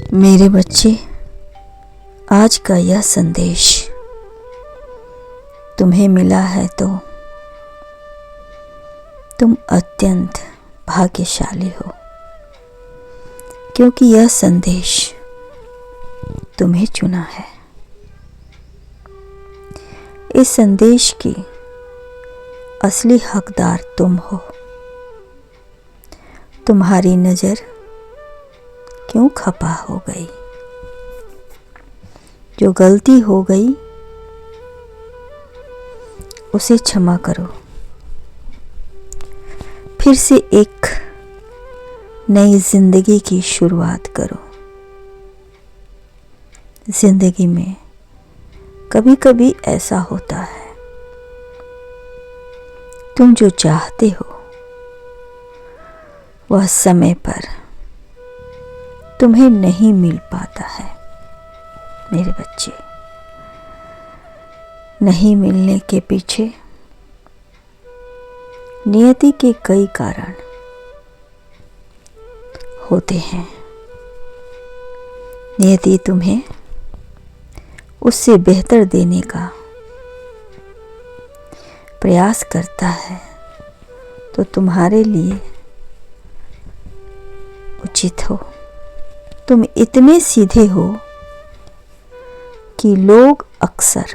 मेरे बच्चे, आज का यह संदेश तुम्हें मिला है तो तुम अत्यंत भाग्यशाली हो, क्योंकि यह संदेश तुम्हें चुना है। इस संदेश की असली हकदार तुम हो। तुम्हारी नज़र क्यों खपा हो गई? जो गलती हो गई उसे क्षमा करो। फिर से एक नई जिंदगी की शुरुआत करो। जिंदगी में कभी कभी ऐसा होता है, तुम जो चाहते हो वह समय पर तुम्हें नहीं मिल पाता है। मेरे बच्चे, नहीं मिलने के पीछे नियति के कई कारण होते हैं। नियति तुम्हें उससे बेहतर देने का प्रयास करता है, तो तुम्हारे लिए उचित हो। तुम इतने सीधे हो कि लोग अक्सर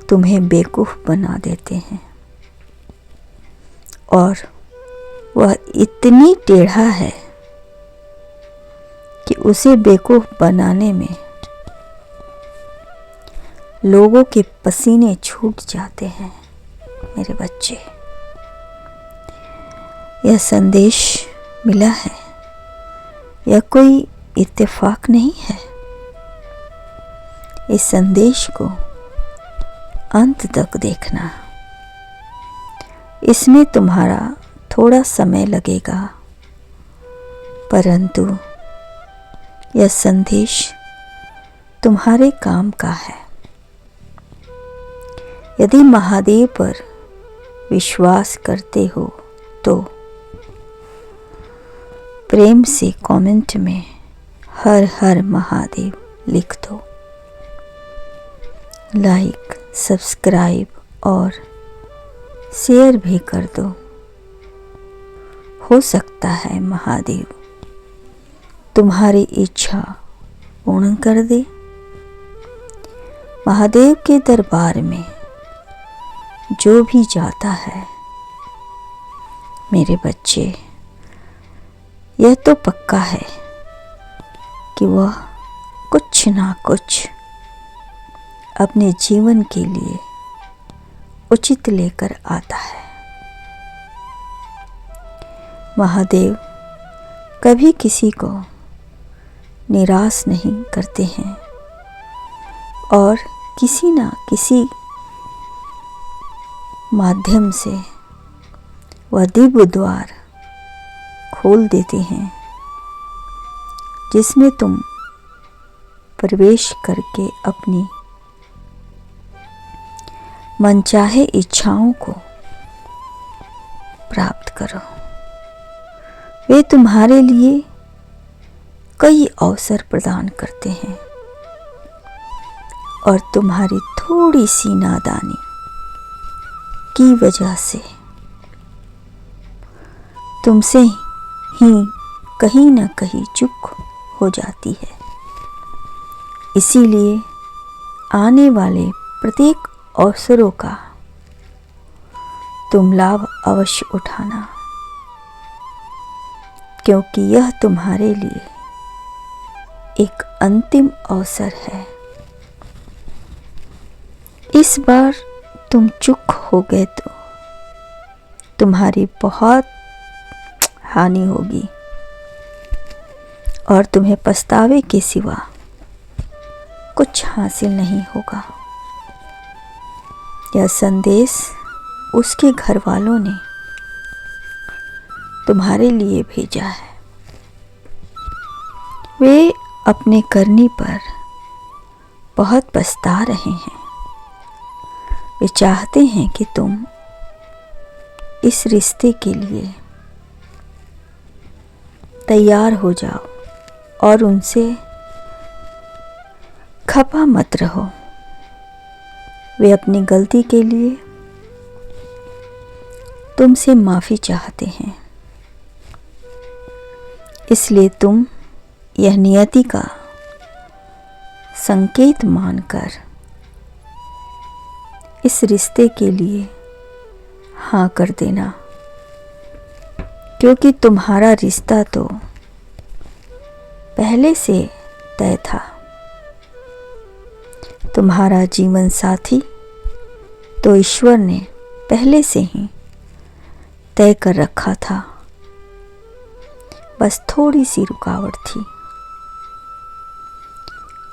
तुम्हें बेवकूफ बना देते हैं, और वह इतनी टेढ़ा है कि उसे बेवकूफ बनाने में लोगों के पसीने छूट जाते हैं। मेरे बच्चे, यह संदेश मिला है, यह कोई इत्तेफाक नहीं है। इस संदेश को अंत तक देखना। इसमें तुम्हारा थोड़ा समय लगेगा, परंतु यह संदेश तुम्हारे काम का है। यदि महादेव पर विश्वास करते हो तो प्रेम से कमेंट में हर हर महादेव लिख दो। लाइक, सब्सक्राइब और शेयर भी कर दो। हो सकता है महादेव तुम्हारी इच्छा पूर्ण कर दे। महादेव के दरबार में जो भी जाता है, मेरे बच्चे, यह तो पक्का है कि वह कुछ ना कुछ अपने जीवन के लिए उचित लेकर आता है। महादेव कभी किसी को निराश नहीं करते हैं, और किसी ना किसी माध्यम से वह दिव्य द्वार खोल देते हैं, जिसमें तुम प्रवेश करके अपनी मनचाहे इच्छाओं को प्राप्त करो। वे तुम्हारे लिए कई अवसर प्रदान करते हैं, और तुम्हारी थोड़ी सी नादानी की वजह से तुमसे ही कहीं न कहीं चूक हो जाती है। इसीलिए आने वाले प्रत्येक अवसरों का तुम लाभ अवश्य उठाना, क्योंकि यह तुम्हारे लिए एक अंतिम अवसर है। इस बार तुम चूक हो गए तो तुम्हारी बहुत हानि होगी, और तुम्हें पछतावे के सिवा कुछ हासिल नहीं होगा। यह संदेश उसके घर वालों ने तुम्हारे लिए भेजा है। वे अपने करनी पर बहुत पछता रहे हैं। वे चाहते हैं कि तुम इस रिश्ते के लिए तैयार हो जाओ, और उनसे खपा मत रहो। वे अपनी गलती के लिए तुमसे माफ़ी चाहते हैं, इसलिए तुम यह नियति का संकेत मानकर इस रिश्ते के लिए हाँ कर देना, क्योंकि तुम्हारा रिश्ता तो पहले से तय था। तुम्हारा जीवन साथी तो ईश्वर ने पहले से ही तय कर रखा था, बस थोड़ी सी रुकावट थी।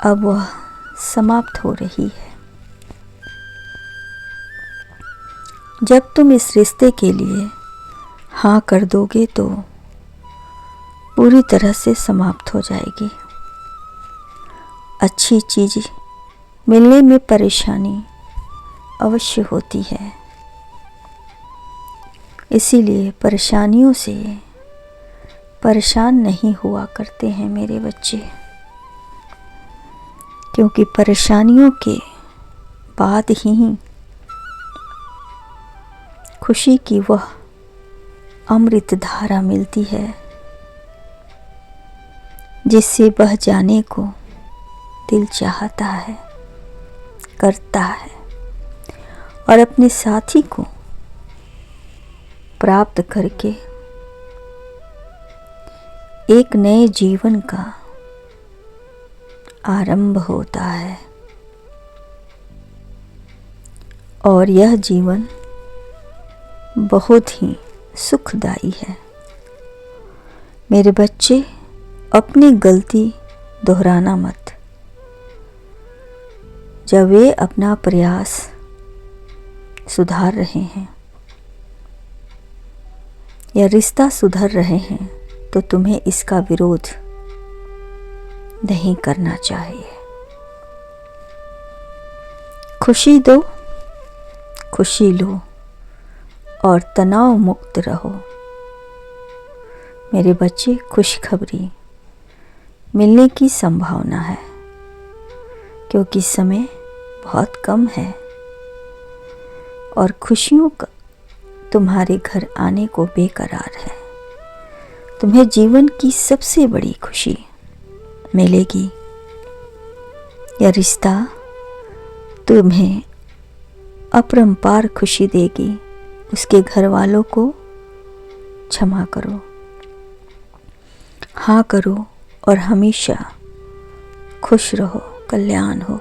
अब वह समाप्त हो रही है। जब तुम इस रिश्ते के लिए हाँ कर दोगे तो पूरी तरह से समाप्त हो जाएगी। अच्छी चीज़ मिलने में परेशानी अवश्य होती है, इसीलिए परेशानियों से परेशान नहीं हुआ करते हैं मेरे बच्चे, क्योंकि परेशानियों के बाद ही खुशी की वह अमृत धारा मिलती है जिससे बह जाने को दिल चाहता है, करता है और अपने साथी को प्राप्त करके एक नए जीवन का आरंभ होता है। और यह जीवन बहुत ही सुखदाई है। मेरे बच्चे, अपनी गलती दोहराना मत। जब वे अपना प्रयास सुधार रहे हैं या रिश्ता सुधर रहे हैं तो तुम्हें इसका विरोध नहीं करना चाहिए। खुशी दो, खुशी लो और तनाव मुक्त रहो। मेरे बच्चे, खुशखबरी मिलने की संभावना है, क्योंकि समय बहुत कम है और खुशियों का तुम्हारे घर आने को बेकरार है। तुम्हें जीवन की सबसे बड़ी खुशी मिलेगी। यह रिश्ता तुम्हें अपरंपार खुशी देगी। उसके घर वालों को क्षमा करो, हाँ करो और हमेशा खुश रहो, कल्याण हो।